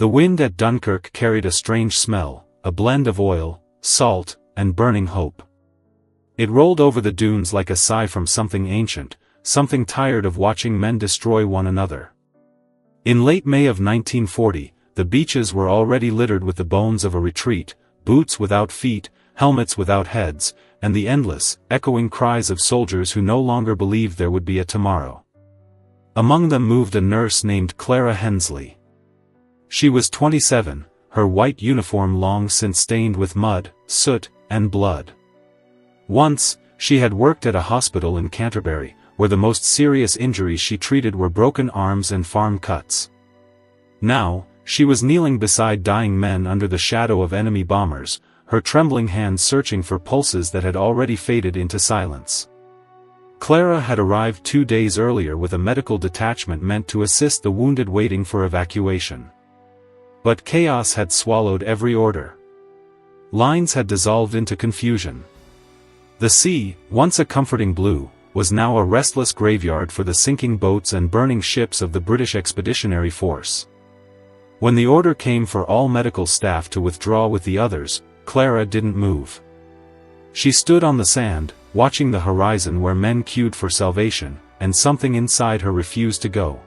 The wind at Dunkirk carried a strange smell, a blend of oil, salt, and burning hope. It rolled over the dunes like a sigh from something ancient, something tired of watching men destroy one another. In late May of 1940, the beaches were already littered with the bones of a retreat, boots without feet, helmets without heads, and the endless, echoing cries of soldiers who no longer believed there would be a tomorrow. Among them moved a nurse named Clara Hensley. She was 27, her white uniform long since stained with mud, soot, and blood. Once, she had worked at a hospital in Canterbury, where the most serious injuries she treated were broken arms and farm cuts. Now, she was kneeling beside dying men under the shadow of enemy bombers, her trembling hands searching for pulses that had already faded into silence. Clara had arrived 2 days earlier with a medical detachment meant to assist the wounded waiting for evacuation. But chaos had swallowed every order. Lines had dissolved into confusion. The sea, once a comforting blue, was now a restless graveyard for the sinking boats and burning ships of the British Expeditionary Force. When the order came for all medical staff to withdraw with the others, Clara didn't move. She stood on the sand, watching the horizon where men queued for salvation, and something inside her refused to go.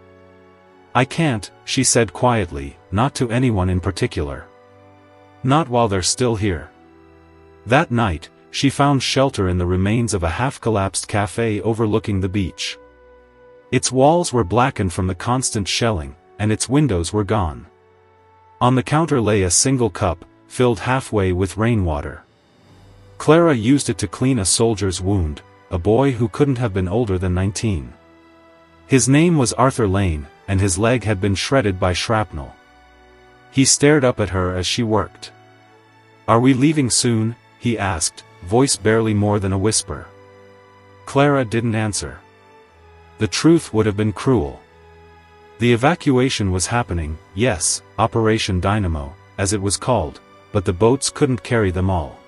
"I can't," she said quietly, "not to anyone in particular. Not while they're still here." That night, she found shelter in the remains of a half-collapsed cafe overlooking the beach. Its walls were blackened from the constant shelling, and its windows were gone. On the counter lay a single cup, filled halfway with rainwater. Clara used it to clean a soldier's wound, a boy who couldn't have been older than 19. His name was Arthur Lane, and his leg had been shredded by shrapnel. He stared up at her as she worked. "Are we leaving soon?" he asked, voice barely more than a whisper. Clara didn't answer. The truth would have been cruel. The evacuation was happening, yes, Operation Dynamo, as it was called, but the boats couldn't carry them all.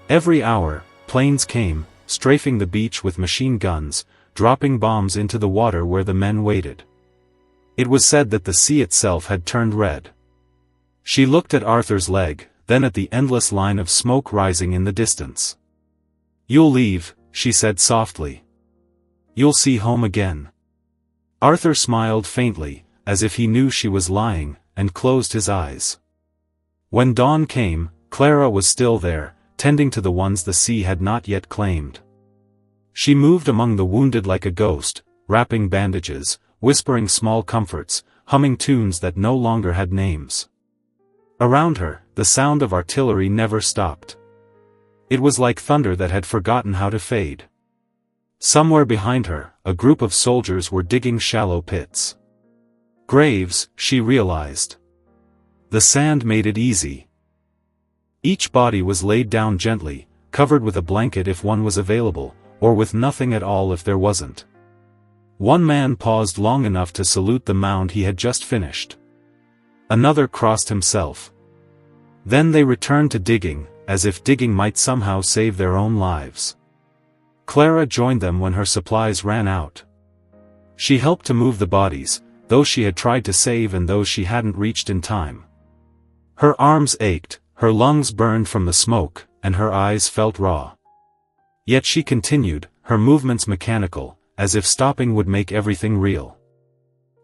Every hour, planes came, strafing the beach with machine guns, dropping bombs into the water where the men waited. It was said that the sea itself had turned red. She looked at Arthur's leg, then at the endless line of smoke rising in the distance. "You'll leave," she said softly. "You'll see home again." Arthur smiled faintly, as if he knew she was lying, and closed his eyes. When dawn came, Clara was still there, tending to the ones the sea had not yet claimed. She moved among the wounded like a ghost, wrapping bandages, whispering small comforts, humming tunes that no longer had names. Around her, the sound of artillery never stopped. It was like thunder that had forgotten how to fade. Somewhere behind her, a group of soldiers were digging shallow pits. Graves, she realized. The sand made it easy. Each body was laid down gently, covered with a blanket if one was available, or with nothing at all if there wasn't. One man paused long enough to salute the mound he had just finished. Another crossed himself. Then they returned to digging, as if digging might somehow save their own lives. Clara joined them when her supplies ran out. She helped to move the bodies, those she had tried to save and those she hadn't reached in time. Her arms ached, her lungs burned from the smoke, and her eyes felt raw. Yet she continued, her movements mechanical, as if stopping would make everything real.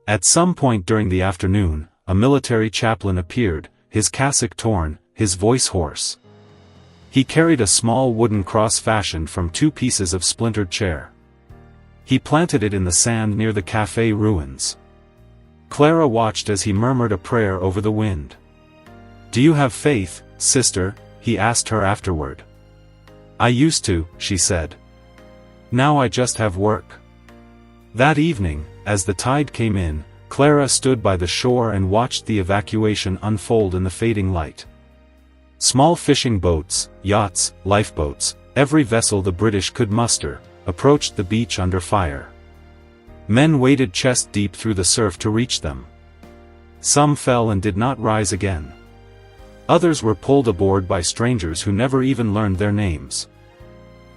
At some point during the afternoon, a military chaplain appeared, his cassock torn, his voice hoarse. He carried a small wooden cross fashioned from 2 pieces of splintered chair. He planted it in the sand near the cafe ruins. Clara watched as he murmured a prayer over the wind. "Do you have faith, sister?" he asked her afterward. "I used to," she said. "Now I just have work." That evening, as the tide came in, Clara stood by the shore and watched the evacuation unfold in the fading light. Small fishing boats, yachts, lifeboats, every vessel the British could muster, approached the beach under fire. Men waded chest-deep through the surf to reach them. Some fell and did not rise again. Others were pulled aboard by strangers who never even learned their names.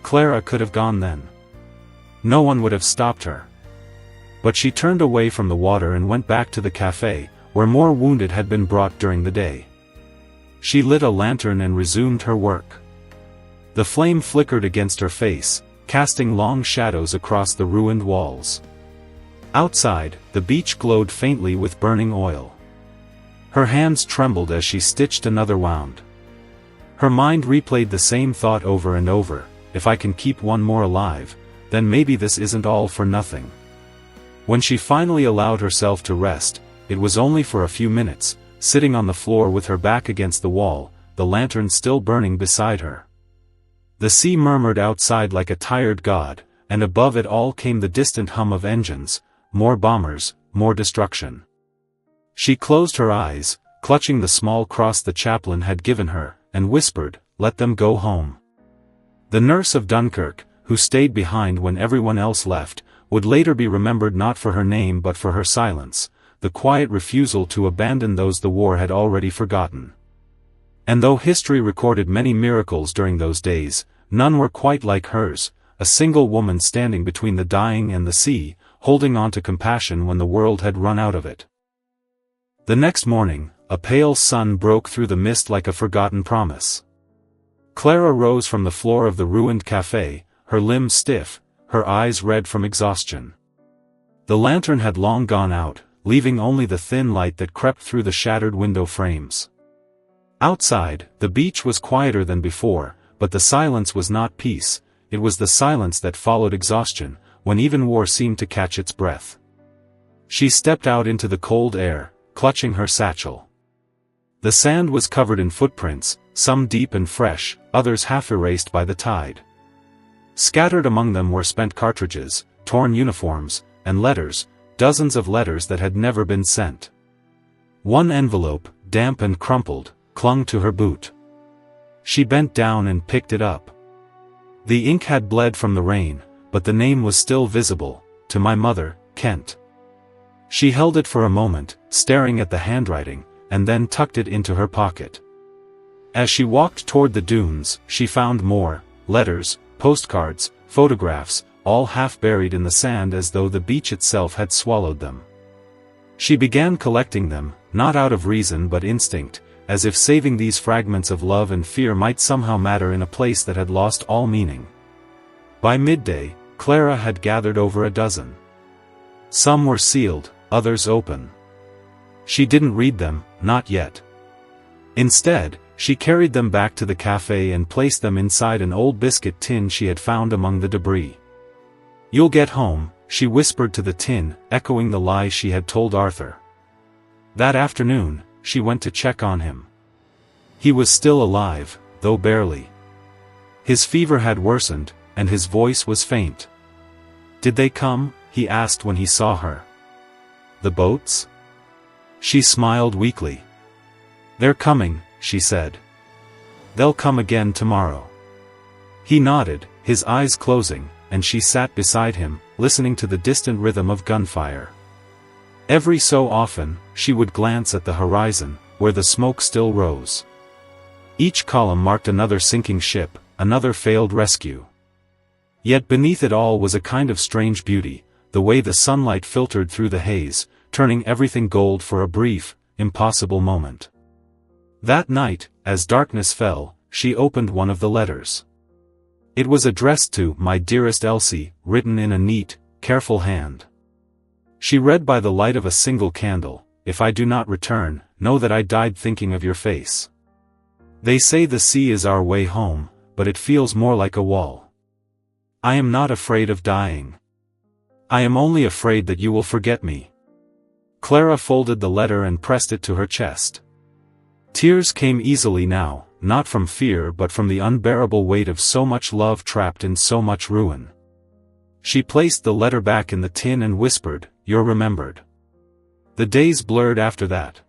Clara could have gone then. No one would have stopped her. But she turned away from the water and went back to the cafe, where more wounded had been brought during the day. She lit a lantern and resumed her work. The flame flickered against her face, casting long shadows across the ruined walls. Outside, the beach glowed faintly with burning oil. Her hands trembled as she stitched another wound. Her mind replayed the same thought over and over: if I can keep one more alive, then maybe this isn't all for nothing. When she finally allowed herself to rest, it was only for a few minutes, sitting on the floor with her back against the wall, the lantern still burning beside her. The sea murmured outside like a tired god, and above it all came the distant hum of engines, more bombers, more destruction. She closed her eyes, clutching the small cross the chaplain had given her, and whispered, "Let them go home." The nurse of Dunkirk, who stayed behind when everyone else left, would later be remembered not for her name but for her silence, the quiet refusal to abandon those the war had already forgotten. And though history recorded many miracles during those days, none were quite like hers, a single woman standing between the dying and the sea, holding on to compassion when the world had run out of it. The next morning, a pale sun broke through the mist like a forgotten promise. Clara rose from the floor of the ruined café, her limbs stiff, her eyes red from exhaustion. The lantern had long gone out, leaving only the thin light that crept through the shattered window frames. Outside, the beach was quieter than before, but the silence was not peace, it was the silence that followed exhaustion, when even war seemed to catch its breath. She stepped out into the cold air, clutching her satchel. The sand was covered in footprints, some deep and fresh, others half erased by the tide. Scattered among them were spent cartridges, torn uniforms, and letters, dozens of letters that had never been sent. One envelope, damp and crumpled, clung to her boot. She bent down and picked it up. The ink had bled from the rain, but the name was still visible: "To my mother, Kent." She held it for a moment, staring at the handwriting, and then tucked it into her pocket. As she walked toward the dunes, she found more letters, postcards, photographs, all half buried in the sand as though the beach itself had swallowed them. She began collecting them, not out of reason but instinct, as if saving these fragments of love and fear might somehow matter in a place that had lost all meaning. By midday, Clara had gathered over a dozen. Some were sealed, others open. She didn't read them, not yet. Instead, she carried them back to the café and placed them inside an old biscuit tin she had found among the debris. "You'll get home," she whispered to the tin, echoing the lie she had told Arthur. That afternoon, she went to check on him. He was still alive, though barely. His fever had worsened, and his voice was faint. "Did they come?" he asked when he saw her. "The boats?" She smiled weakly. "They're coming," she said. "They'll come again tomorrow." He nodded, his eyes closing, and she sat beside him, listening to the distant rhythm of gunfire. Every so often, she would glance at the horizon, where the smoke still rose. Each column marked another sinking ship, another failed rescue. Yet beneath it all was a kind of strange beauty, the way the sunlight filtered through the haze, turning everything gold for a brief, impossible moment. That night, as darkness fell, she opened one of the letters. It was addressed to "My dearest Elsie," written in a neat, careful hand. She read by the light of a single candle, "If I do not return, know that I died thinking of your face. They say the sea is our way home, but it feels more like a wall. I am not afraid of dying. I am only afraid that you will forget me." Clara folded the letter and pressed it to her chest. Tears came easily now, not from fear but from the unbearable weight of so much love trapped in so much ruin. She placed the letter back in the tin and whispered, "You're remembered." The days blurred after that.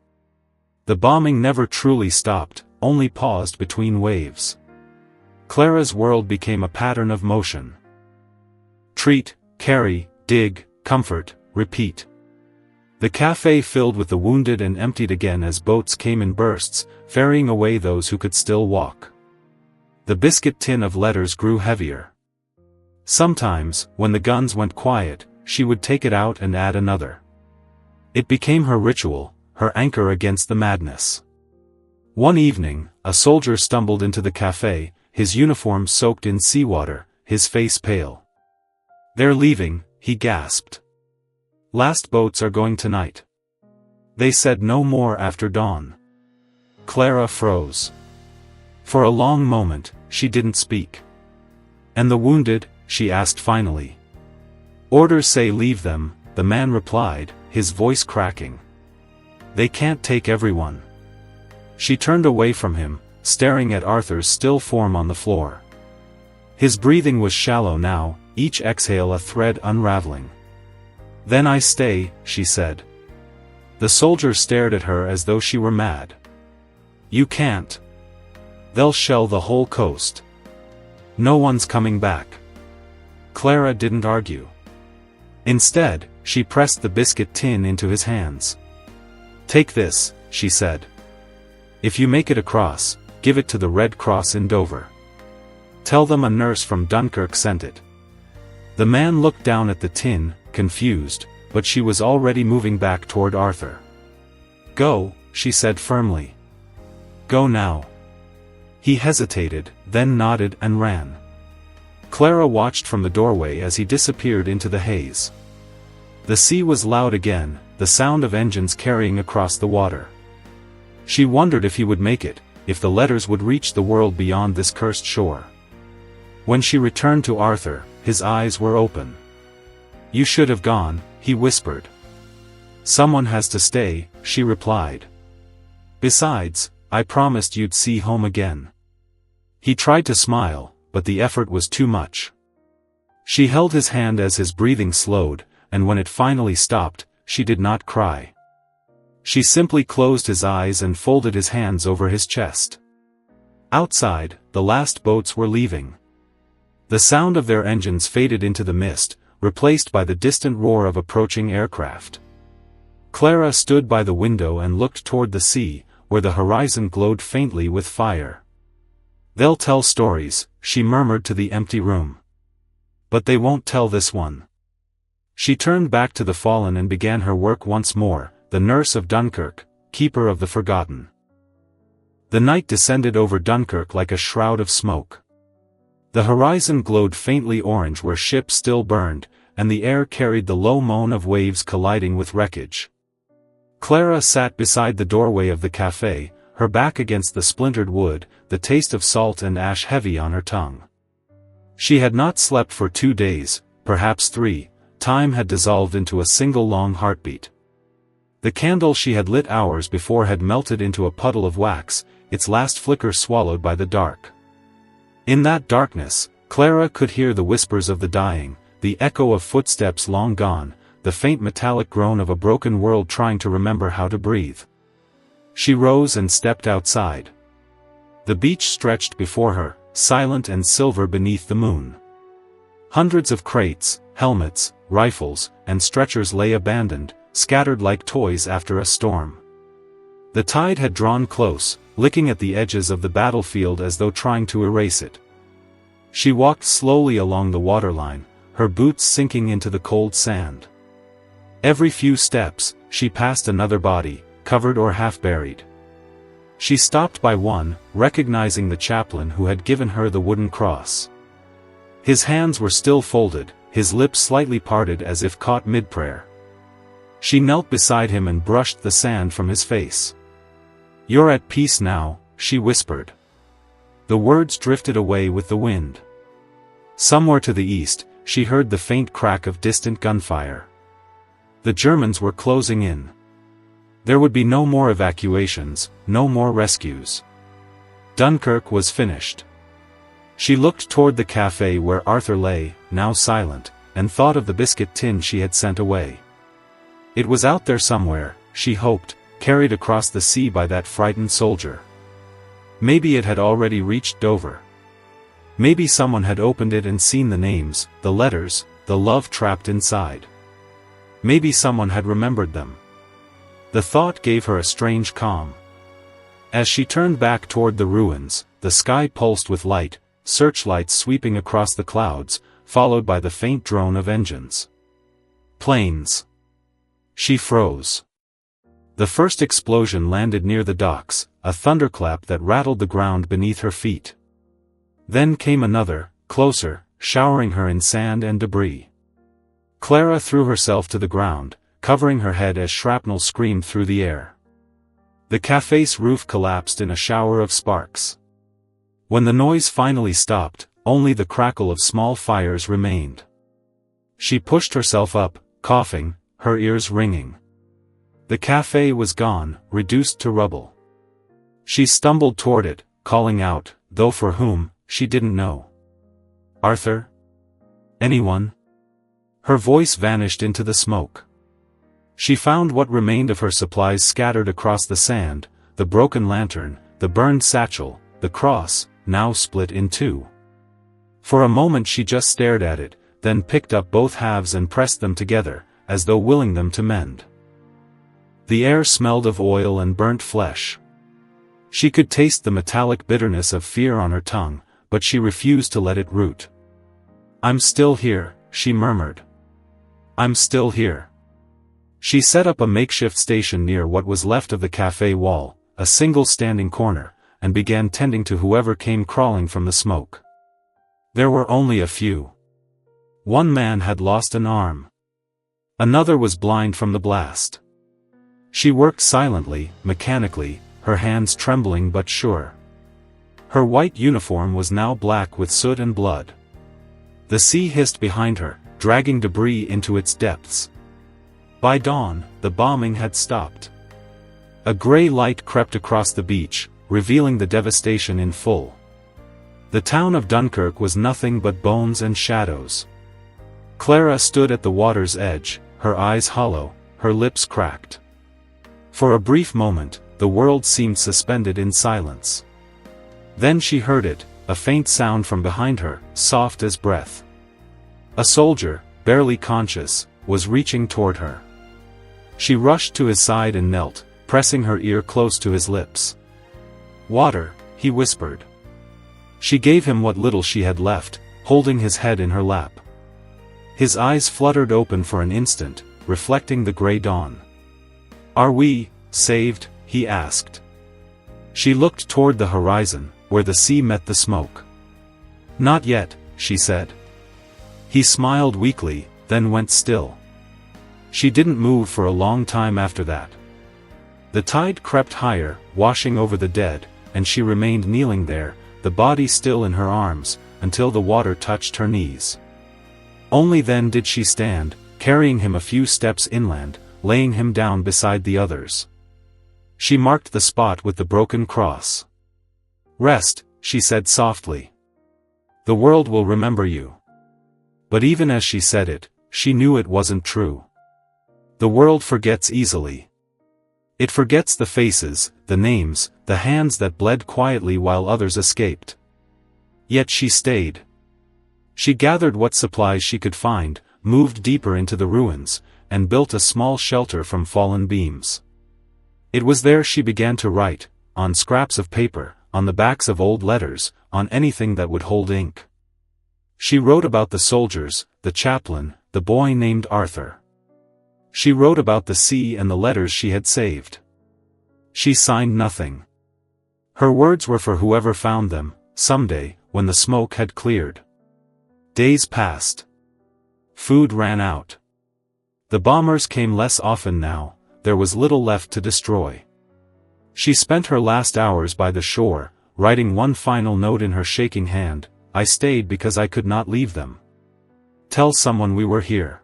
The bombing never truly stopped, only paused between waves. Clara's world became a pattern of motion. Treat, carry, dig, comfort, repeat. The café filled with the wounded and emptied again as boats came in bursts, ferrying away those who could still walk. The biscuit tin of letters grew heavier. Sometimes, when the guns went quiet, she would take it out and add another. It became her ritual, her anchor against the madness. One evening, a soldier stumbled into the cafe, his uniform soaked in seawater, his face pale. "They're leaving," he gasped. "Last boats are going tonight." They said no more after dawn. Clara froze. For a long moment, she didn't speak. "And the wounded?" she asked finally. "Orders say leave them," the man replied, his voice cracking. "They can't take everyone." She turned away from him, staring at Arthur's still form on the floor. His breathing was shallow now, each exhale a thread unraveling. "Then I stay," she said. The soldier stared at her as though she were mad. "You can't. They'll shell the whole coast. No one's coming back." Clara didn't argue. Instead, she pressed the biscuit tin into his hands. "Take this," she said. "If you make it across, give it to the Red Cross in Dover. Tell them a nurse from Dunkirk sent it." The man looked down at the tin, confused, but she was already moving back toward Arthur. "Go," she said firmly. "Go now." He hesitated, then nodded and ran. Clara watched from the doorway as he disappeared into the haze. The sea was loud again, the sound of engines carrying across the water. She wondered if he would make it, if the letters would reach the world beyond this cursed shore. When she returned to Arthur, his eyes were open. "You should have gone," he whispered. "Someone has to stay," she replied. "Besides, I promised you'd see home again." He tried to smile, but the effort was too much. She held his hand as his breathing slowed, and when it finally stopped, she did not cry. She simply closed his eyes and folded his hands over his chest. Outside, the last boats were leaving. The sound of their engines faded into the mist, replaced by the distant roar of approaching aircraft. Clara stood by the window and looked toward the sea, where the horizon glowed faintly with fire. "They'll tell stories," she murmured to the empty room. "But they won't tell this one." She turned back to the fallen and began her work once more, the nurse of Dunkirk, keeper of the forgotten. The night descended over Dunkirk like a shroud of smoke. The horizon glowed faintly orange where ships still burned, and the air carried the low moan of waves colliding with wreckage. Clara sat beside the doorway of the cafe, her back against the splintered wood, the taste of salt and ash heavy on her tongue. She had not slept for 2 days, perhaps 3, time had dissolved into a single long heartbeat. The candle she had lit hours before had melted into a puddle of wax, its last flicker swallowed by the dark. In that darkness, Clara could hear the whispers of the dying, the echo of footsteps long gone, the faint metallic groan of a broken world trying to remember how to breathe. She rose and stepped outside. The beach stretched before her, silent and silver beneath the moon. Hundreds of crates, helmets, rifles, and stretchers lay abandoned, scattered like toys after a storm. The tide had drawn close, licking at the edges of the battlefield as though trying to erase it. She walked slowly along the waterline, her boots sinking into the cold sand. Every few steps, she passed another body, covered or half-buried. She stopped by one, recognizing the chaplain who had given her the wooden cross. His hands were still folded, his lips slightly parted as if caught mid-prayer. She knelt beside him and brushed the sand from his face. "You're at peace now," she whispered. The words drifted away with the wind. Somewhere to the east, she heard the faint crack of distant gunfire. The Germans were closing in. There would be no more evacuations, no more rescues. Dunkirk was finished. She looked toward the cafe where Arthur lay, now silent, and thought of the biscuit tin she had sent away. It was out there somewhere, she hoped, carried across the sea by that frightened soldier. Maybe it had already reached Dover. Maybe someone had opened it and seen the names, the letters, the love trapped inside. Maybe someone had remembered them. The thought gave her a strange calm. As she turned back toward the ruins, the sky pulsed with light, searchlights sweeping across the clouds, followed by the faint drone of engines. Planes. She froze. The first explosion landed near the docks, a thunderclap that rattled the ground beneath her feet. Then came another, closer, showering her in sand and debris. Clara threw herself to the ground, covering her head as shrapnel screamed through the air. The cafe's roof collapsed in a shower of sparks. When the noise finally stopped, only the crackle of small fires remained. She pushed herself up, coughing, her ears ringing. The cafe was gone, reduced to rubble. She stumbled toward it, calling out, though for whom, she didn't know. "Arthur? Anyone?" Her voice vanished into the smoke. She found what remained of her supplies scattered across the sand, the broken lantern, the burned satchel, the cross, now split in two. For a moment she just stared at it, then picked up both halves and pressed them together, as though willing them to mend. The air smelled of oil and burnt flesh. She could taste the metallic bitterness of fear on her tongue, but she refused to let it root. "I'm still here," she murmured. "I'm still here." She set up a makeshift station near what was left of the cafe wall, a single standing corner, and began tending to whoever came crawling from the smoke. There were only a few. One man had lost an arm. Another was blind from the blast. She worked silently, mechanically, her hands trembling but sure. Her white uniform was now black with soot and blood. The sea hissed behind her, dragging debris into its depths. By dawn, the bombing had stopped. A gray light crept across the beach, revealing the devastation in full. The town of Dunkirk was nothing but bones and shadows. Clara stood at the water's edge, her eyes hollow, her lips cracked. For a brief moment, the world seemed suspended in silence. Then she heard it, a faint sound from behind her, soft as breath. A soldier, barely conscious, was reaching toward her. She rushed to his side and knelt, pressing her ear close to his lips. "Water," he whispered. She gave him what little she had left, holding his head in her lap. His eyes fluttered open for an instant, reflecting the gray dawn. "Are we saved?" he asked. She looked toward the horizon, where the sea met the smoke. "Not yet," she said. He smiled weakly, then went still. She didn't move for a long time after that. The tide crept higher, washing over the dead, and she remained kneeling there, the body still in her arms, until the water touched her knees. Only then did she stand, carrying him a few steps inland, laying him down beside the others. She marked the spot with the broken cross. "Rest," she said softly. "The world will remember you." But even as she said it, she knew it wasn't true. The world forgets easily. It forgets the faces, the names, the hands that bled quietly while others escaped. Yet she stayed. She gathered what supplies she could find, moved deeper into the ruins, and built a small shelter from fallen beams. It was there she began to write, on scraps of paper, on the backs of old letters, on anything that would hold ink. She wrote about the soldiers, the chaplain, the boy named Arthur. She wrote about the sea and the letters she had saved. She signed nothing. Her words were for whoever found them, someday, when the smoke had cleared. Days passed. Food ran out. The bombers came less often now, there was little left to destroy. She spent her last hours by the shore, writing one final note in her shaking hand: "I stayed because I could not leave them. Tell someone we were here."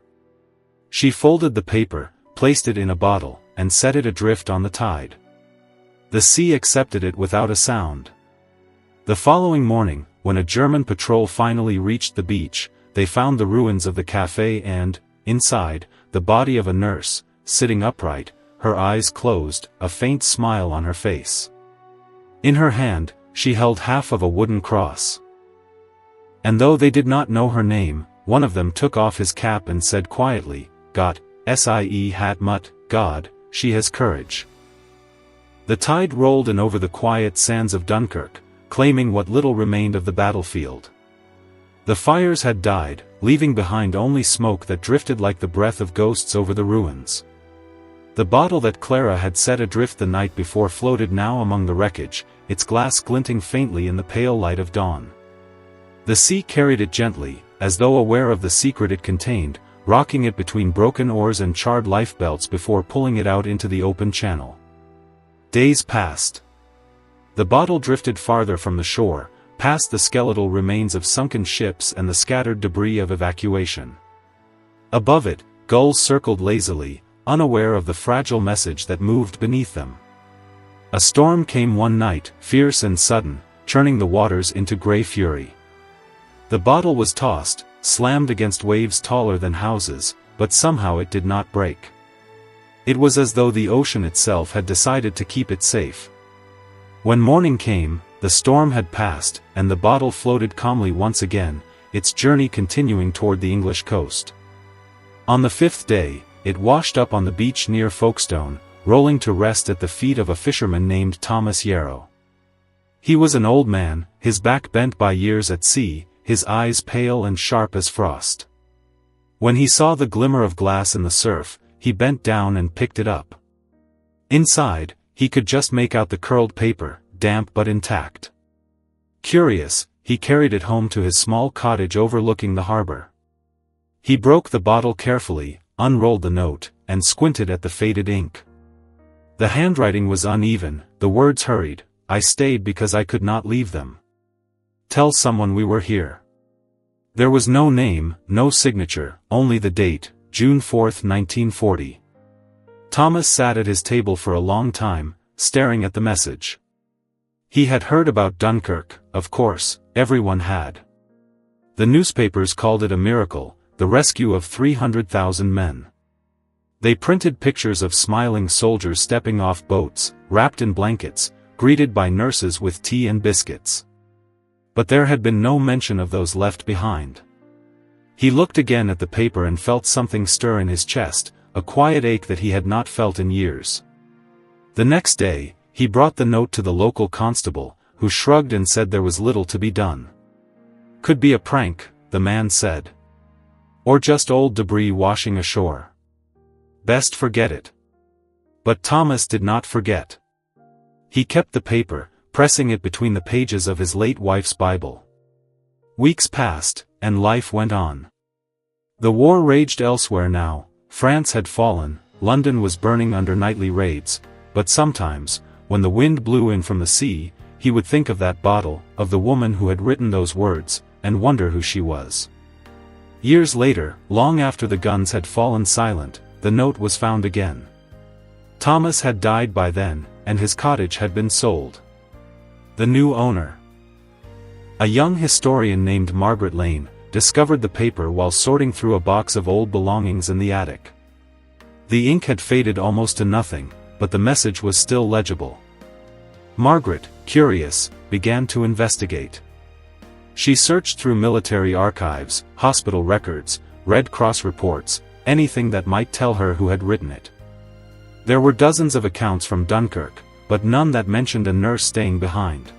She folded the paper, placed it in a bottle, and set it adrift on the tide. The sea accepted it without a sound. The following morning, when a German patrol finally reached the beach, they found the ruins of the cafe and, inside, the body of a nurse, sitting upright, her eyes closed, a faint smile on her face. In her hand, she held half of a wooden cross. And though they did not know her name, one of them took off his cap and said quietly, "Gott, sie hat Mut, God, she has courage." The tide rolled in over the quiet sands of Dunkirk, claiming what little remained of the battlefield. The fires had died, leaving behind only smoke that drifted like the breath of ghosts over the ruins. The bottle that Clara had set adrift the night before floated now among the wreckage, its glass glinting faintly in the pale light of dawn. The sea carried it gently, as though aware of the secret it contained, rocking it between broken oars and charred lifebelts before pulling it out into the open channel. Days passed. The bottle drifted farther from the shore, past the skeletal remains of sunken ships and the scattered debris of evacuation. Above it, gulls circled lazily, unaware of the fragile message that moved beneath them. A storm came one night, fierce and sudden, churning the waters into gray fury. The bottle was tossed, slammed against waves taller than houses, but somehow it did not break. It was as though the ocean itself had decided to keep it safe. When morning came, the storm had passed, and the bottle floated calmly once again, its journey continuing toward the English coast. On the 5th day, it washed up on the beach near Folkestone, rolling to rest at the feet of a fisherman named Thomas Yarrow. He was an old man, his back bent by years at sea, his eyes pale and sharp as frost. When he saw the glimmer of glass in the surf, he bent down and picked it up. Inside, he could just make out the curled paper, damp but intact. Curious, he carried it home to his small cottage overlooking the harbor. He broke the bottle carefully, unrolled the note, and squinted at the faded ink. The handwriting was uneven, the words hurried. "I stayed because I could not leave them. Tell someone we were here." There was no name, no signature, only the date, June 4, 1940. Thomas sat at his table for a long time, staring at the message. He had heard about Dunkirk, of course, everyone had. The newspapers called it a miracle, the rescue of 300,000 men. They printed pictures of smiling soldiers stepping off boats, wrapped in blankets, greeted by nurses with tea and biscuits. But there had been no mention of those left behind. He looked again at the paper and felt something stir in his chest, a quiet ache that he had not felt in years. The next day, he brought the note to the local constable, who shrugged and said there was little to be done. Could be a prank, the man said. Or just old debris washing ashore. Best forget it. But Thomas did not forget. He kept the paper, pressing it between the pages of his late wife's Bible. Weeks passed, and life went on. The war raged elsewhere now. France had fallen, London was burning under nightly raids, but sometimes, when the wind blew in from the sea, he would think of that bottle, of the woman who had written those words, and wonder who she was. Years later, long after the guns had fallen silent, the note was found again. Thomas had died by then, and his cottage had been sold. The new owner, a young historian named Margaret Lane, discovered the paper while sorting through a box of old belongings in the attic. The ink had faded almost to nothing, but the message was still legible. Margaret, curious, began to investigate. She searched through military archives, hospital records, Red Cross reports, anything that might tell her who had written it. There were dozens of accounts from Dunkirk, but none that mentioned a nurse staying behind.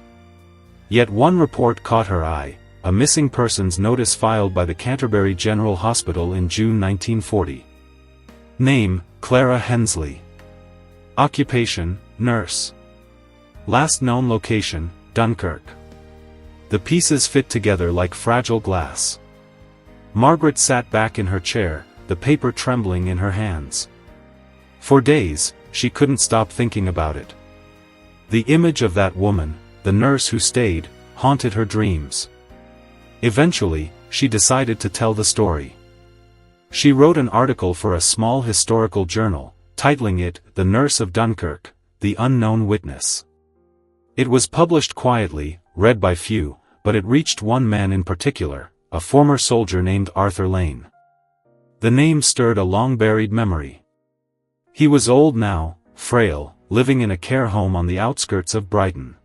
Yet one report caught her eye, a missing persons notice filed by the Canterbury General Hospital in June 1940. Name, Clara Hensley. Occupation, nurse. Last known location, Dunkirk. The pieces fit together like fragile glass. Margaret sat back in her chair, the paper trembling in her hands. For days, she couldn't stop thinking about it. The image of that woman, the nurse who stayed, haunted her dreams. Eventually, she decided to tell the story. She wrote an article for a small historical journal, titling it, "The Nurse of Dunkirk, The Unknown Witness." It was published quietly, read by few, but it reached one man in particular, a former soldier named Arthur Lane. The name stirred a long-buried memory. He was old now, frail, living in a care home on the outskirts of Brighton.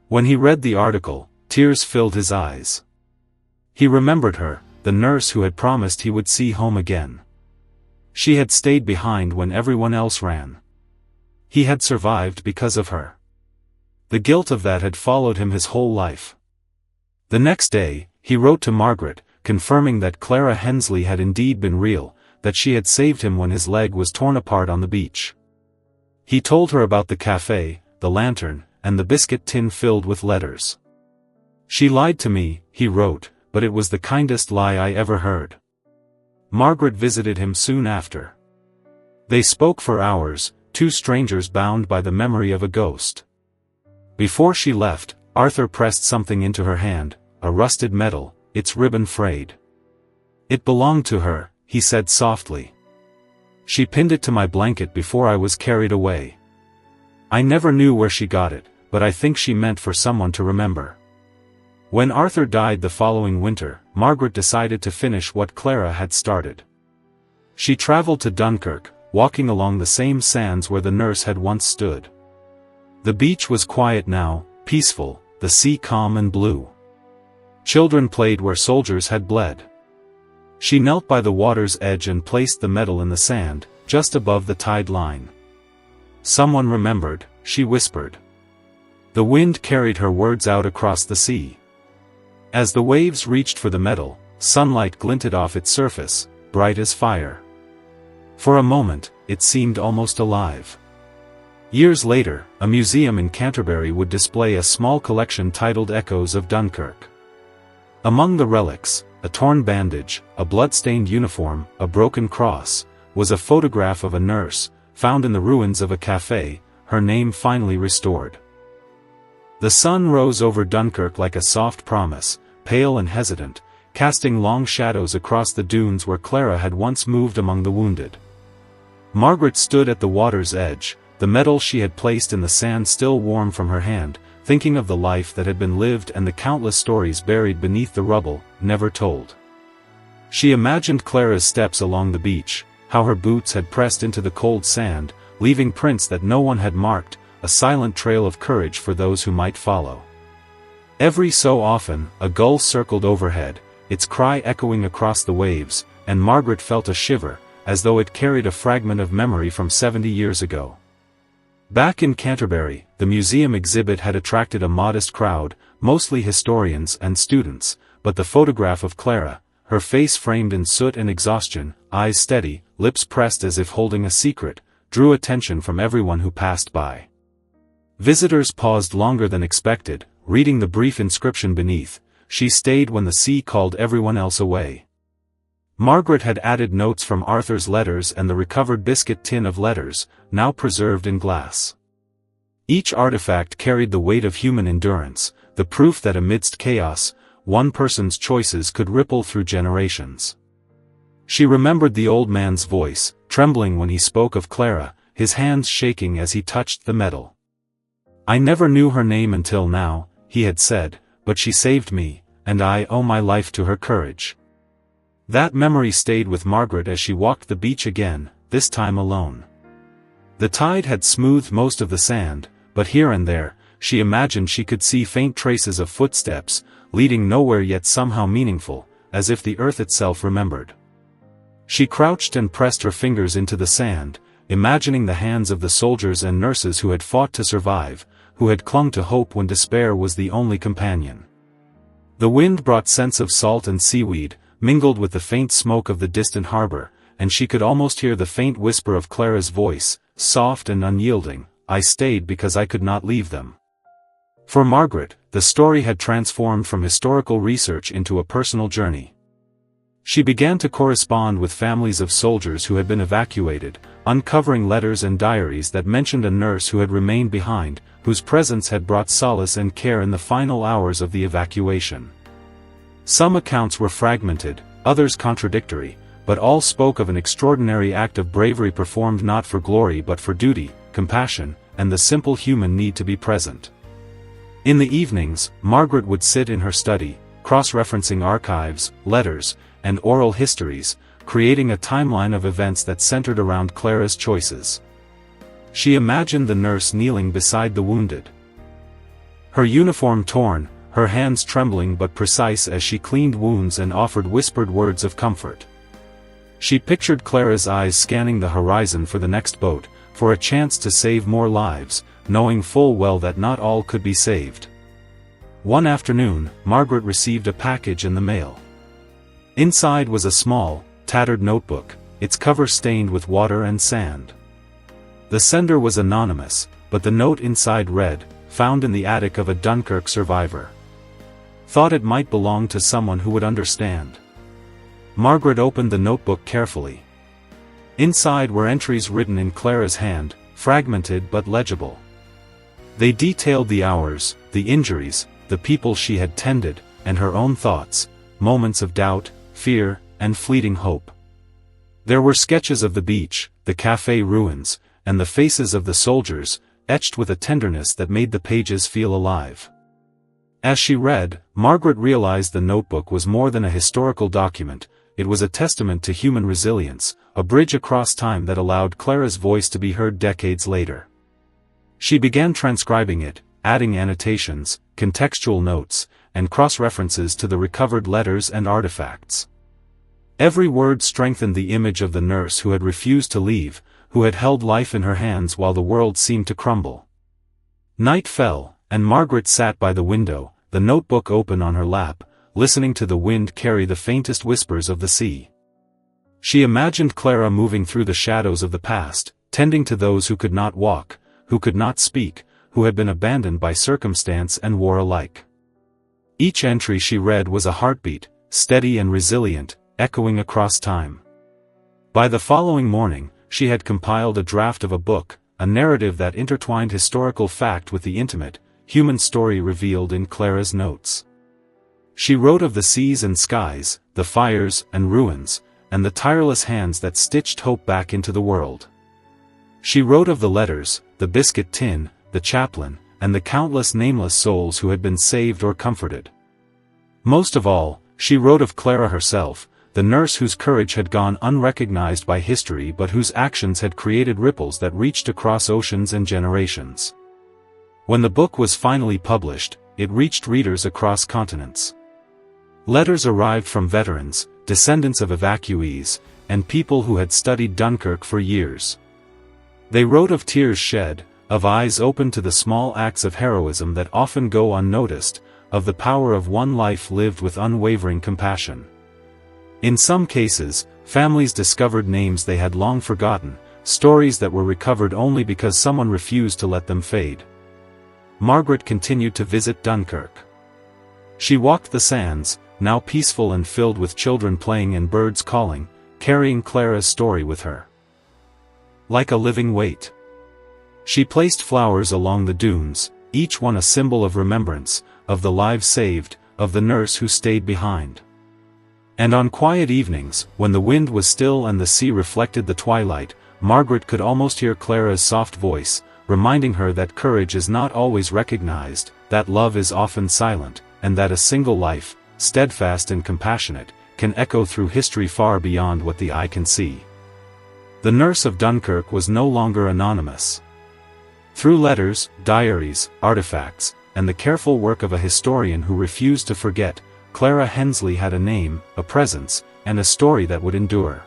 When he read the article, tears filled his eyes. He remembered her, the nurse who had promised he would see home again. She had stayed behind when everyone else ran. He had survived because of her. The guilt of that had followed him his whole life. The next day, he wrote to Margaret, confirming that Clara Hensley had indeed been real, that she had saved him when his leg was torn apart on the beach. He told her about the cafe, the lantern, and the biscuit tin filled with letters. "She lied to me," he wrote, "but it was the kindest lie I ever heard." Margaret visited him soon after. They spoke for hours, two strangers bound by the memory of a ghost. Before she left, Arthur pressed something into her hand, a rusted medal, its ribbon frayed. "It belonged to her," he said softly. "She pinned it to my blanket before I was carried away. I never knew where she got it, but I think she meant for someone to remember." When Arthur died the following winter, Margaret decided to finish what Clara had started. She traveled to Dunkirk, walking along the same sands where the nurse had once stood. The beach was quiet now, peaceful, the sea calm and blue. Children played where soldiers had bled. She knelt by the water's edge and placed the medal in the sand, just above the tide line. "Someone remembered," she whispered. The wind carried her words out across the sea. As the waves reached for the medal, sunlight glinted off its surface, bright as fire. For a moment, it seemed almost alive. Years later, a museum in Canterbury would display a small collection titled Echoes of Dunkirk. Among the relics, a torn bandage, a blood-stained uniform, a broken cross, was a photograph of a nurse, found in the ruins of a cafe, her name finally restored. The sun rose over Dunkirk like a soft promise, pale and hesitant, casting long shadows across the dunes where Clara had once moved among the wounded. Margaret stood at the water's edge, the medal she had placed in the sand still warm from her hand, thinking of the life that had been lived and the countless stories buried beneath the rubble, never told. She imagined Clara's steps along the beach, how her boots had pressed into the cold sand, leaving prints that no one had marked, a silent trail of courage for those who might follow. Every so often, a gull circled overhead, its cry echoing across the waves, and Margaret felt a shiver, as though it carried a fragment of memory from 70 years ago. Back in Canterbury, the museum exhibit had attracted a modest crowd, mostly historians and students, but the photograph of Clara, her face framed in soot and exhaustion, eyes steady, lips pressed as if holding a secret, drew attention from everyone who passed by. Visitors paused longer than expected, reading the brief inscription beneath, "She stayed when the sea called everyone else away." Margaret had added notes from Arthur's letters and the recovered biscuit tin of letters, now preserved in glass. Each artifact carried the weight of human endurance, the proof that amidst chaos, one person's choices could ripple through generations. She remembered the old man's voice, trembling when he spoke of Clara, his hands shaking as he touched the medal. "I never knew her name until now," he had said, "but she saved me, and I owe my life to her courage." That memory stayed with Margaret as she walked the beach again, this time alone. The tide had smoothed most of the sand, but here and there, she imagined she could see faint traces of footsteps, leading nowhere yet somehow meaningful, as if the earth itself remembered. She crouched and pressed her fingers into the sand, imagining the hands of the soldiers and nurses who had fought to survive, who had clung to hope when despair was the only companion. The wind brought scents of salt and seaweed, mingled with the faint smoke of the distant harbor, and she could almost hear the faint whisper of Clara's voice, soft and unyielding, "I stayed because I could not leave them." For Margaret, the story had transformed from historical research into a personal journey. She began to correspond with families of soldiers who had been evacuated, uncovering letters and diaries that mentioned a nurse who had remained behind, whose presence had brought solace and care in the final hours of the evacuation. Some accounts were fragmented, others contradictory, but all spoke of an extraordinary act of bravery performed not for glory but for duty, compassion, and the simple human need to be present. In the evenings, Margaret would sit in her study, cross-referencing archives, letters, and oral histories, creating a timeline of events that centered around Clara's choices. She imagined the nurse kneeling beside the wounded, her uniform torn, her hands trembling but precise as she cleaned wounds and offered whispered words of comfort. She pictured Clara's eyes scanning the horizon for the next boat, for a chance to save more lives, knowing full well that not all could be saved. One afternoon, Margaret received a package in the mail. Inside was a small, tattered notebook, its cover stained with water and sand. The sender was anonymous, but the note inside read, "Found in the attic of a Dunkirk survivor." Thought it might belong to someone who would understand. Margaret opened the notebook carefully. Inside were entries written in Clara's hand, fragmented but legible. They detailed the hours, the injuries, the people she had tended, and her own thoughts, moments of doubt, fear, and fleeting hope. There were sketches of the beach, the cafe ruins, and the faces of the soldiers, etched with a tenderness that made the pages feel alive. As she read, Margaret realized the notebook was more than a historical document. It was a testament to human resilience, a bridge across time that allowed Clara's voice to be heard decades later. She began transcribing it, adding annotations, contextual notes, and cross-references to the recovered letters and artifacts. Every word strengthened the image of the nurse who had refused to leave, who had held life in her hands while the world seemed to crumble. Night fell, and Margaret sat by the window, the notebook open on her lap, listening to the wind carry the faintest whispers of the sea. She imagined Clara moving through the shadows of the past, tending to those who could not walk, who could not speak, who had been abandoned by circumstance and war alike. Each entry she read was a heartbeat, steady and resilient, echoing across time. By the following morning, she had compiled a draft of a book, a narrative that intertwined historical fact with the intimate, human story revealed in Clara's notes. She wrote of the seas and skies, the fires and ruins, and the tireless hands that stitched hope back into the world. She wrote of the letters, the biscuit tin, the chaplain, and the countless nameless souls who had been saved or comforted. Most of all, she wrote of Clara herself, the nurse whose courage had gone unrecognized by history but whose actions had created ripples that reached across oceans and generations. When the book was finally published, it reached readers across continents. Letters arrived from veterans, descendants of evacuees, and people who had studied Dunkirk for years. They wrote of tears shed, of eyes open to the small acts of heroism that often go unnoticed, of the power of one life lived with unwavering compassion. In some cases, families discovered names they had long forgotten, stories that were recovered only because someone refused to let them fade. Margaret continued to visit Dunkirk. She walked the sands, now peaceful and filled with children playing and birds calling, carrying Clara's story with her. Like a living weight. She placed flowers along the dunes, each one a symbol of remembrance, of the lives saved, of the nurse who stayed behind. And on quiet evenings, when the wind was still and the sea reflected the twilight, Margaret could almost hear Clara's soft voice, reminding her that courage is not always recognized, that love is often silent, and that a single life, steadfast and compassionate, can echo through history far beyond what the eye can see. The nurse of Dunkirk was no longer anonymous. Through letters, diaries, artifacts, and the careful work of a historian who refused to forget, Clara Hensley had a name, a presence, and a story that would endure.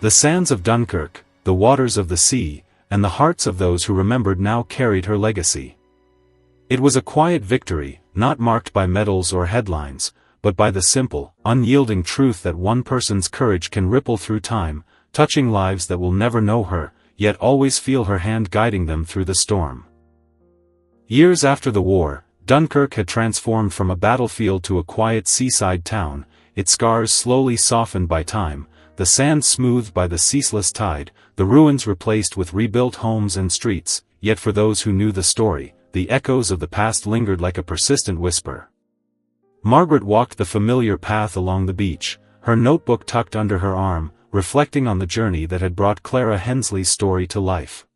The sands of Dunkirk, the waters of the sea, and the hearts of those who remembered now carried her legacy. It was a quiet victory, not marked by medals or headlines, but by the simple, unyielding truth that one person's courage can ripple through time, touching lives that will never know her, yet always feel her hand guiding them through the storm. Years after the war, Dunkirk had transformed from a battlefield to a quiet seaside town, its scars slowly softened by time, the sand smoothed by the ceaseless tide, the ruins replaced with rebuilt homes and streets, yet for those who knew the story, the echoes of the past lingered like a persistent whisper. Margaret walked the familiar path along the beach, her notebook tucked under her arm, reflecting on the journey that had brought Clara Hensley's story to life.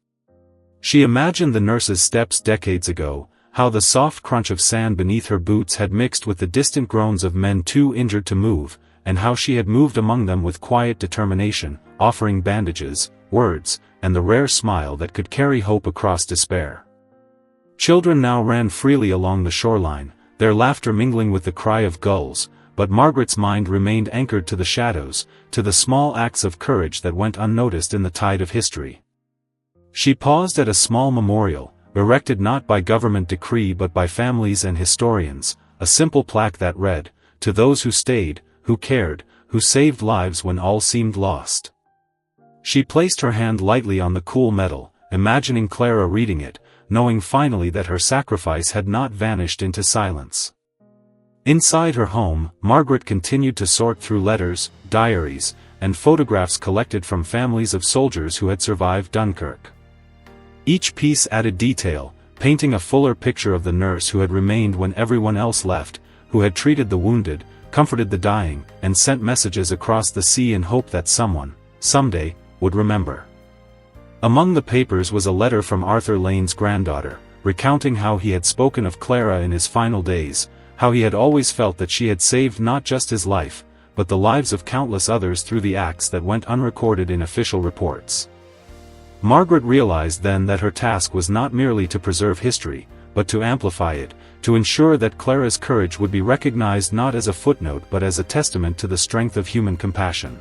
She imagined the nurse's steps decades ago, how the soft crunch of sand beneath her boots had mixed with the distant groans of men too injured to move, and how she had moved among them with quiet determination, offering bandages, words, and the rare smile that could carry hope across despair. Children now ran freely along the shoreline, their laughter mingling with the cry of gulls, but Margaret's mind remained anchored to the shadows, to the small acts of courage that went unnoticed in the tide of history. She paused at a small memorial, erected not by government decree but by families and historians, a simple plaque that read, "To those who stayed, who cared, who saved lives when all seemed lost." She placed her hand lightly on the cool metal, imagining Clara reading it, knowing finally that her sacrifice had not vanished into silence. Inside her home, Margaret continued to sort through letters, diaries, and photographs collected from families of soldiers who had survived Dunkirk. Each piece added detail, painting a fuller picture of the nurse who had remained when everyone else left, who had treated the wounded, comforted the dying, and sent messages across the sea in hope that someone, someday, would remember. Among the papers was a letter from Arthur Lane's granddaughter, recounting how he had spoken of Clara in his final days, how he had always felt that she had saved not just his life, but the lives of countless others through the acts that went unrecorded in official reports. Margaret realized then that her task was not merely to preserve history, but to amplify it, to ensure that Clara's courage would be recognized not as a footnote but as a testament to the strength of human compassion.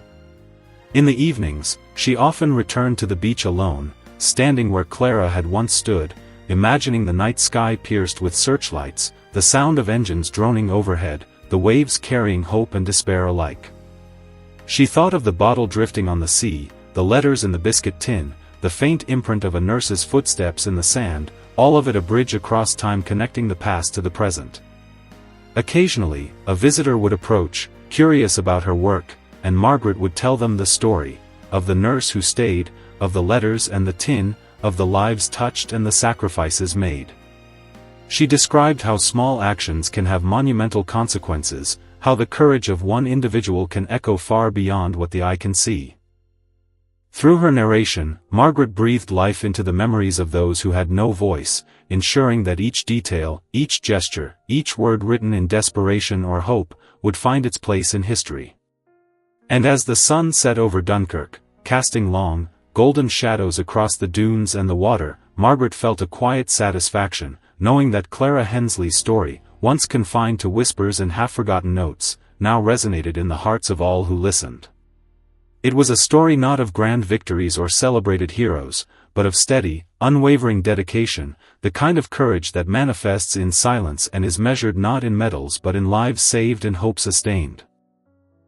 In the evenings, she often returned to the beach alone, standing where Clara had once stood, imagining the night sky pierced with searchlights, the sound of engines droning overhead, the waves carrying hope and despair alike. She thought of the bottle drifting on the sea, the letters in the biscuit tin, the faint imprint of a nurse's footsteps in the sand, all of it a bridge across time connecting the past to the present. Occasionally, a visitor would approach, curious about her work, and Margaret would tell them the story, of the nurse who stayed, of the letters and the tin, of the lives touched and the sacrifices made. She described how small actions can have monumental consequences, how the courage of one individual can echo far beyond what the eye can see. Through her narration, Margaret breathed life into the memories of those who had no voice, ensuring that each detail, each gesture, each word written in desperation or hope, would find its place in history. And as the sun set over Dunkirk, casting long, golden shadows across the dunes and the water, Margaret felt a quiet satisfaction, knowing that Clara Hensley's story, once confined to whispers and half-forgotten notes, now resonated in the hearts of all who listened. It was a story not of grand victories or celebrated heroes, but of steady, unwavering dedication, the kind of courage that manifests in silence and is measured not in medals but in lives saved and hope sustained.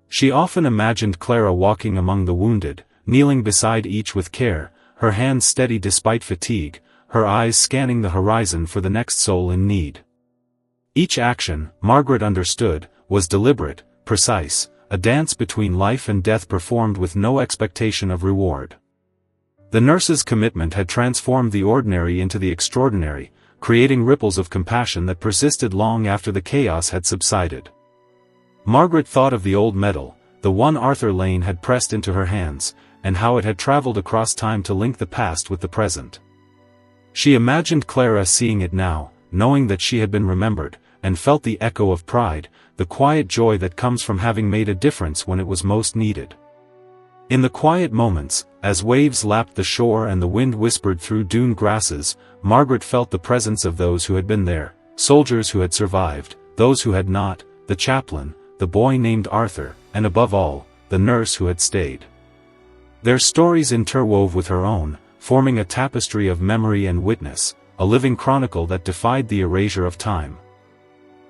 She often imagined Clara walking among the wounded, kneeling beside each with care, her hands steady despite fatigue, her eyes scanning the horizon for the next soul in need. Each action, Margaret understood, was deliberate, precise, a dance between life and death performed with no expectation of reward. The nurse's commitment had transformed the ordinary into the extraordinary, creating ripples of compassion that persisted long after the chaos had subsided. Margaret thought of the old medal, the one Arthur Lane had pressed into her hands, and how it had traveled across time to link the past with the present. She imagined Clara seeing it now, knowing that she had been remembered, and felt the echo of pride, the quiet joy that comes from having made a difference when it was most needed. In the quiet moments, as waves lapped the shore and the wind whispered through dune grasses, Margaret felt the presence of those who had been there, soldiers who had survived, those who had not, the chaplain, the boy named Arthur, and above all, the nurse who had stayed. Their stories interwove with her own, forming a tapestry of memory and witness, a living chronicle that defied the erasure of time.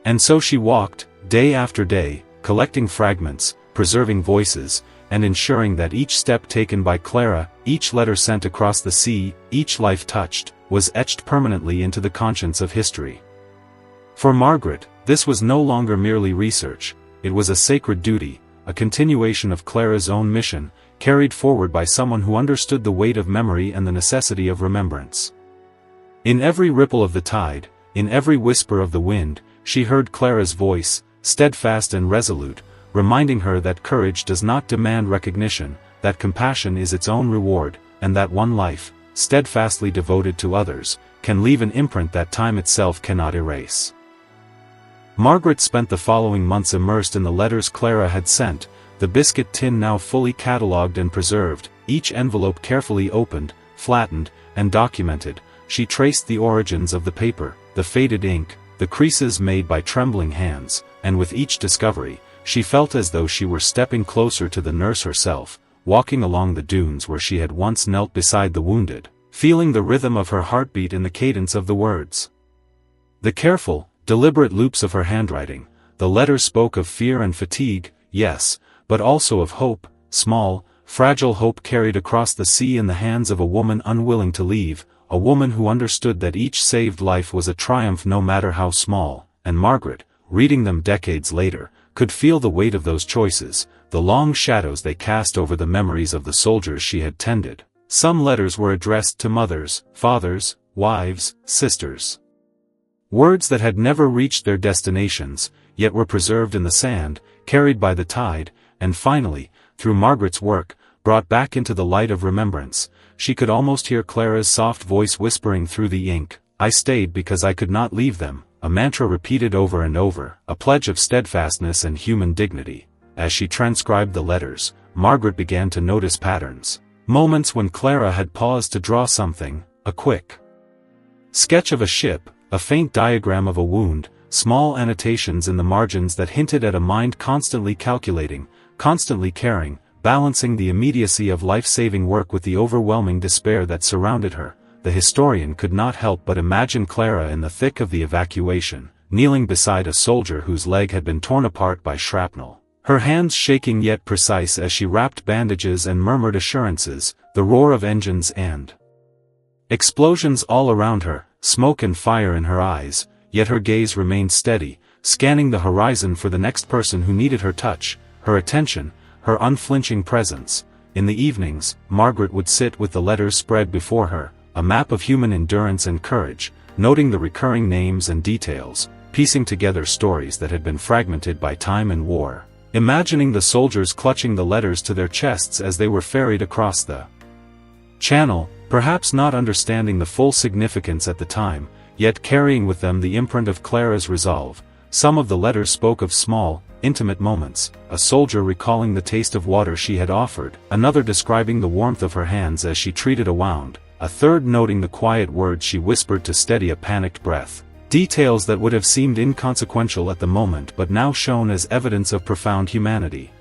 And so she walked, day after day, collecting fragments, preserving voices, and ensuring that each step taken by Clara, each letter sent across the sea, each life touched, was etched permanently into the conscience of history. For Margaret, this was no longer merely research, it was a sacred duty, a continuation of Clara's own mission, carried forward by someone who understood the weight of memory and the necessity of remembrance. In every ripple of the tide, in every whisper of the wind, she heard Clara's voice, steadfast and resolute, reminding her that courage does not demand recognition, that compassion is its own reward, and that one life, steadfastly devoted to others, can leave an imprint that time itself cannot erase. Margaret spent the following months immersed in the letters Clara had sent, the biscuit tin now fully catalogued and preserved, each envelope carefully opened, flattened, and documented. She traced the origins of the paper, the faded ink, the creases made by trembling hands, and with each discovery, she felt as though she were stepping closer to the nurse herself, walking along the dunes where she had once knelt beside the wounded, feeling the rhythm of her heartbeat in the cadence of the words. The careful, deliberate loops of her handwriting, the letters spoke of fear and fatigue, yes, but also of hope, small, fragile hope carried across the sea in the hands of a woman unwilling to leave, a woman who understood that each saved life was a triumph no matter how small, and Margaret, reading them decades later, could feel the weight of those choices, the long shadows they cast over the memories of the soldiers she had tended. Some letters were addressed to mothers, fathers, wives, sisters. Words that had never reached their destinations, yet were preserved in the sand, carried by the tide, and finally, through Margaret's work, brought back into the light of remembrance. She could almost hear Clara's soft voice whispering through the ink, "I stayed because I could not leave them," a mantra repeated over and over, a pledge of steadfastness and human dignity. As she transcribed the letters, Margaret began to notice patterns. Moments when Clara had paused to draw something, a quick sketch of a ship, a faint diagram of a wound, small annotations in the margins that hinted at a mind constantly calculating, constantly caring, balancing the immediacy of life-saving work with the overwhelming despair that surrounded her. The historian could not help but imagine Clara in the thick of the evacuation, kneeling beside a soldier whose leg had been torn apart by shrapnel, her hands shaking yet precise as she wrapped bandages and murmured assurances, the roar of engines and explosions all around her, smoke and fire in her eyes, yet her gaze remained steady, scanning the horizon for the next person who needed her touch, her attention, her unflinching presence. In the evenings, Margaret would sit with the letters spread before her, a map of human endurance and courage, noting the recurring names and details, piecing together stories that had been fragmented by time and war, imagining the soldiers clutching the letters to their chests as they were ferried across the channel, perhaps not understanding the full significance at the time, yet carrying with them the imprint of Clara's resolve. Some of the letters spoke of small, intimate moments, a soldier recalling the taste of water she had offered, another describing the warmth of her hands as she treated a wound, a third noting the quiet words she whispered to steady a panicked breath. Details that would have seemed inconsequential at the moment but now shone as evidence of profound humanity.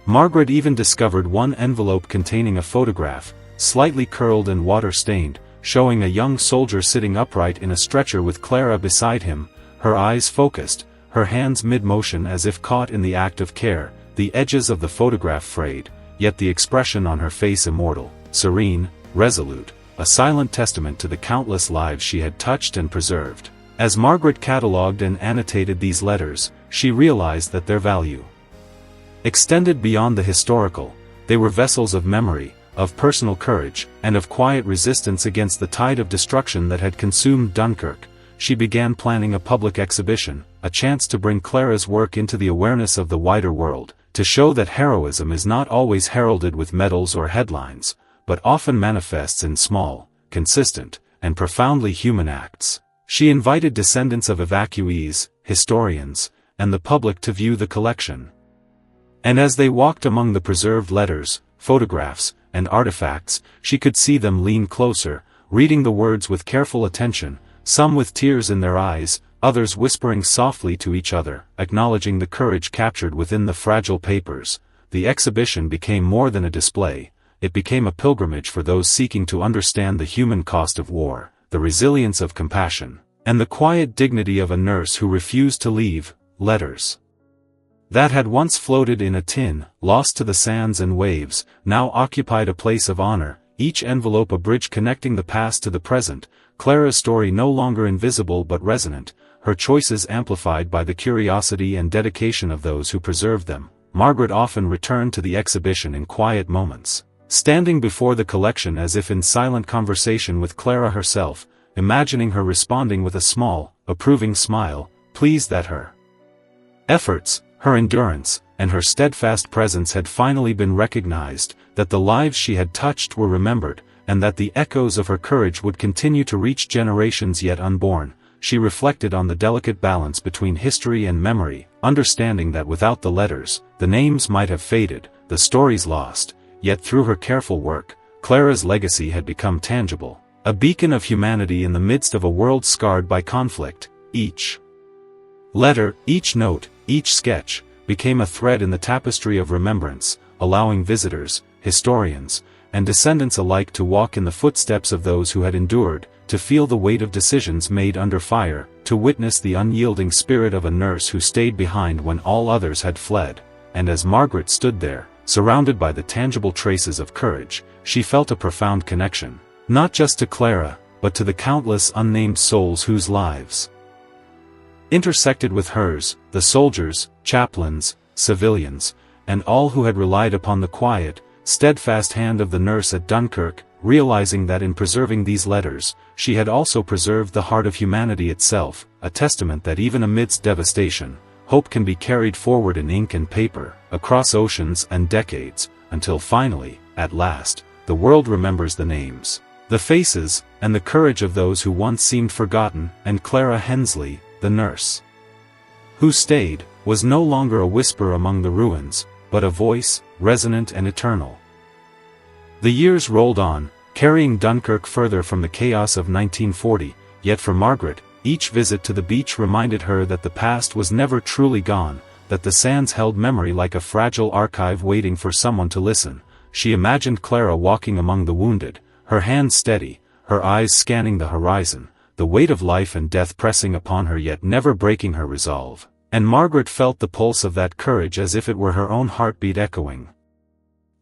Margaret even discovered one envelope containing a photograph, slightly curled and water-stained, showing a young soldier sitting upright in a stretcher with Clara beside him, her eyes focused, her hands mid-motion as if caught in the act of care, the edges of the photograph frayed, yet the expression on her face immortal, serene, resolute, a silent testament to the countless lives she had touched and preserved. As Margaret catalogued and annotated these letters, she realized that their value extended beyond the historical. They were vessels of memory, of personal courage, and of quiet resistance against the tide of destruction that had consumed Dunkirk. She began planning a public exhibition, a chance to bring Clara's work into the awareness of the wider world, to show that heroism is not always heralded with medals or headlines, but often manifests in small, consistent, and profoundly human acts. She invited descendants of evacuees, historians, and the public to view the collection. And as they walked among the preserved letters, photographs, and artifacts, she could see them lean closer, reading the words with careful attention, some with tears in their eyes, others whispering softly to each other, acknowledging the courage captured within the fragile papers. The exhibition became more than a display. It became a pilgrimage for those seeking to understand the human cost of war, the resilience of compassion, and the quiet dignity of a nurse who refused to leave. Letters that had once floated in a tin, lost to the sands and waves, now occupied a place of honor, each envelope a bridge connecting the past to the present, Clara's story no longer invisible but resonant, her choices amplified by the curiosity and dedication of those who preserved them. Margaret often returned to the exhibition in quiet moments, standing before the collection as if in silent conversation with Clara herself, imagining her responding with a small, approving smile, pleased that her efforts, her endurance, and her steadfast presence had finally been recognized, that the lives she had touched were remembered, and that the echoes of her courage would continue to reach generations yet unborn. She reflected on the delicate balance between history and memory, understanding that without the letters, the names might have faded, the stories lost, yet through her careful work, Clara's legacy had become tangible, a beacon of humanity in the midst of a world scarred by conflict. Each letter, each note, each sketch, became a thread in the tapestry of remembrance, allowing visitors, historians, and descendants alike to walk in the footsteps of those who had endured, to feel the weight of decisions made under fire, to witness the unyielding spirit of a nurse who stayed behind when all others had fled. And as Margaret stood there, surrounded by the tangible traces of courage, she felt a profound connection, not just to Clara, but to the countless unnamed souls whose lives intersected with hers, the soldiers, chaplains, civilians, and all who had relied upon the quiet, steadfast hand of the nurse at Dunkirk, realizing that in preserving these letters, she had also preserved the heart of humanity itself, a testament that even amidst devastation, hope can be carried forward in ink and paper, across oceans and decades, until finally, at last, the world remembers the names, the faces, and the courage of those who once seemed forgotten, and Clara Hensley, the nurse, who stayed, was no longer a whisper among the ruins, but a voice, resonant and eternal. The years rolled on, carrying Dunkirk further from the chaos of 1940, yet for Margaret, each visit to the beach reminded her that the past was never truly gone, that the sands held memory like a fragile archive waiting for someone to listen. She imagined Clara walking among the wounded, her hands steady, her eyes scanning the horizon, the weight of life and death pressing upon her yet never breaking her resolve. And Margaret felt the pulse of that courage as if it were her own heartbeat echoing.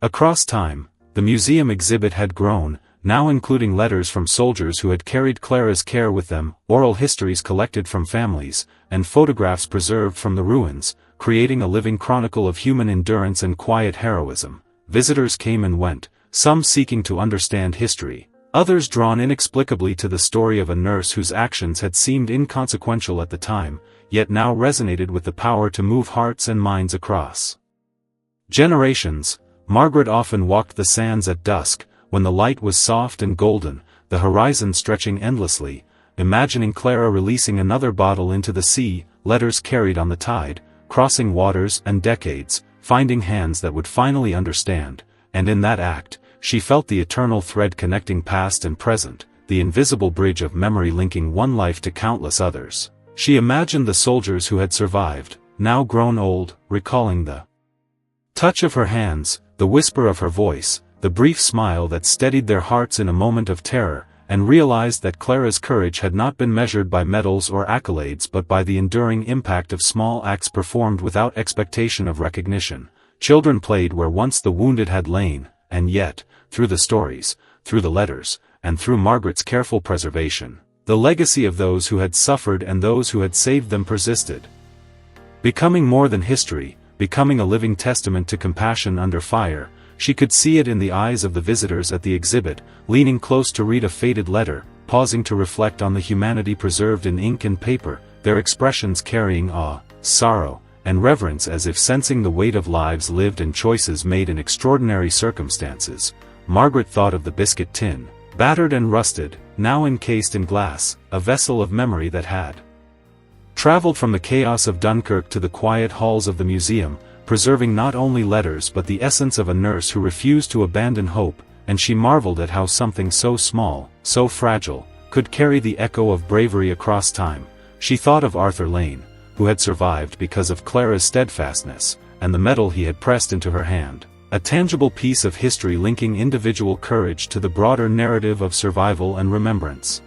Across time, the museum exhibit had grown, now including letters from soldiers who had carried Clara's care with them, oral histories collected from families, and photographs preserved from the ruins, creating a living chronicle of human endurance and quiet heroism. Visitors came and went, some seeking to understand history, others drawn inexplicably to the story of a nurse whose actions had seemed inconsequential at the time, yet now resonated with the power to move hearts and minds across generations. Margaret often walked the sands at dusk, when the light was soft and golden, the horizon stretching endlessly, imagining Clara releasing another bottle into the sea, letters carried on the tide, crossing waters and decades, finding hands that would finally understand, and in that act, she felt the eternal thread connecting past and present, the invisible bridge of memory linking one life to countless others. She imagined the soldiers who had survived, now grown old, recalling the touch of her hands, the whisper of her voice, the brief smile that steadied their hearts in a moment of terror, and realized that Clara's courage had not been measured by medals or accolades but by the enduring impact of small acts performed without expectation of recognition. Children played where once the wounded had lain, and yet, through the stories, through the letters, and through Margaret's careful preservation, the legacy of those who had suffered and those who had saved them persisted. Becoming more than history, becoming a living testament to compassion under fire, she could see it in the eyes of the visitors at the exhibit, leaning close to read a faded letter, pausing to reflect on the humanity preserved in ink and paper, their expressions carrying awe, sorrow, and reverence as if sensing the weight of lives lived and choices made in extraordinary circumstances. Margaret thought of the biscuit tin, battered and rusted, now encased in glass, a vessel of memory that had traveled from the chaos of Dunkirk to the quiet halls of the museum, preserving not only letters but the essence of a nurse who refused to abandon hope, and she marveled at how something so small, so fragile, could carry the echo of bravery across time. She thought of Arthur Lane, who had survived because of Clara's steadfastness, and the medal he had pressed into her hand, a tangible piece of history linking individual courage to the broader narrative of survival and remembrance.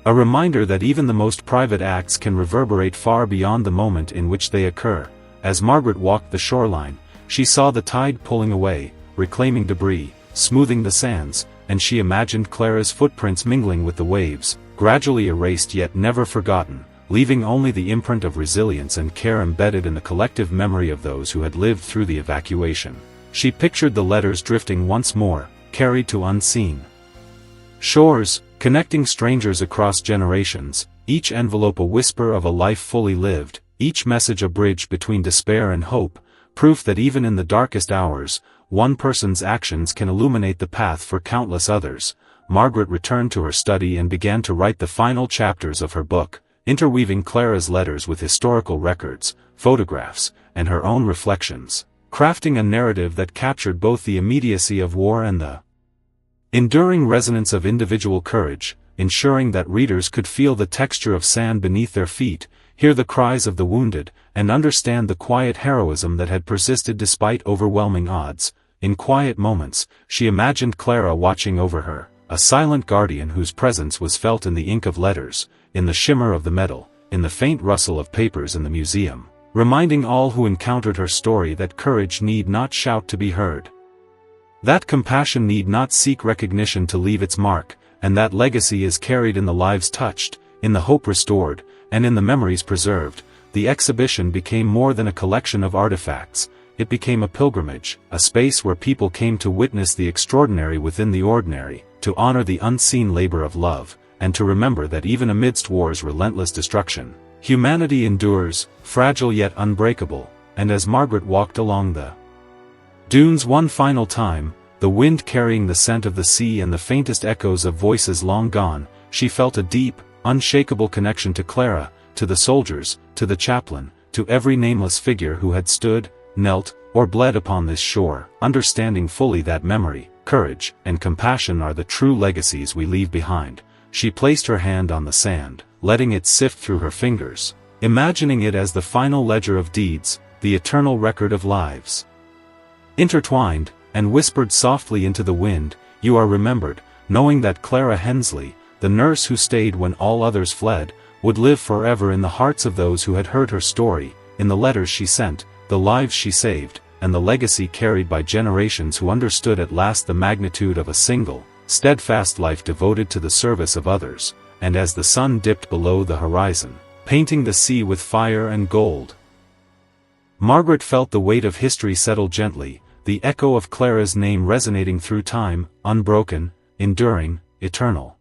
A reminder that even the most private acts can reverberate far beyond the moment in which they occur. As Margaret walked the shoreline, she saw the tide pulling away, reclaiming debris, smoothing the sands, and she imagined Clara's footprints mingling with the waves, gradually erased yet never forgotten, leaving only the imprint of resilience and care embedded in the collective memory of those who had lived through the evacuation. She pictured the letters drifting once more, carried to unseen shores, connecting strangers across generations, each envelope a whisper of a life fully lived, each message a bridge between despair and hope, proof that even in the darkest hours, one person's actions can illuminate the path for countless others. Margaret returned to her study and began to write the final chapters of her book, interweaving Clara's letters with historical records, photographs, and her own reflections, crafting a narrative that captured both the immediacy of war and the enduring resonance of individual courage, ensuring that readers could feel the texture of sand beneath their feet, hear the cries of the wounded, and understand the quiet heroism that had persisted despite overwhelming odds. In quiet moments, she imagined Clara watching over her, a silent guardian whose presence was felt in the ink of letters, in the shimmer of the metal, in the faint rustle of papers in the museum. reminding all who encountered her story that courage need not shout to be heard. That compassion need not seek recognition to leave its mark, and that legacy is carried in the lives touched, in the hope restored, and in the memories preserved. The exhibition became more than a collection of artifacts. It became a pilgrimage, a space where people came to witness the extraordinary within the ordinary, to honor the unseen labor of love, and to remember that even amidst war's relentless destruction, humanity endures, fragile yet unbreakable. And as Margaret walked along the dunes one final time, the wind carrying the scent of the sea and the faintest echoes of voices long gone, she felt a deep, unshakable connection to Clara, to the soldiers, to the chaplain, to every nameless figure who had stood, knelt, or bled upon this shore, understanding fully that memory, courage, and compassion are the true legacies we leave behind. She placed her hand on the sand, letting it sift through her fingers, imagining it as the final ledger of deeds, the eternal record of lives intertwined, and whispered softly into the wind, "You are remembered," knowing that Clara Hensley, the nurse who stayed when all others fled, would live forever in the hearts of those who had heard her story, in the letters she sent, the lives she saved, and the legacy carried by generations who understood at last the magnitude of a single, steadfast life devoted to the service of others. And as the sun dipped below the horizon, painting the sea with fire and gold, Margaret felt the weight of history settle gently, the echo of Clara's name resonating through time, unbroken, enduring, eternal.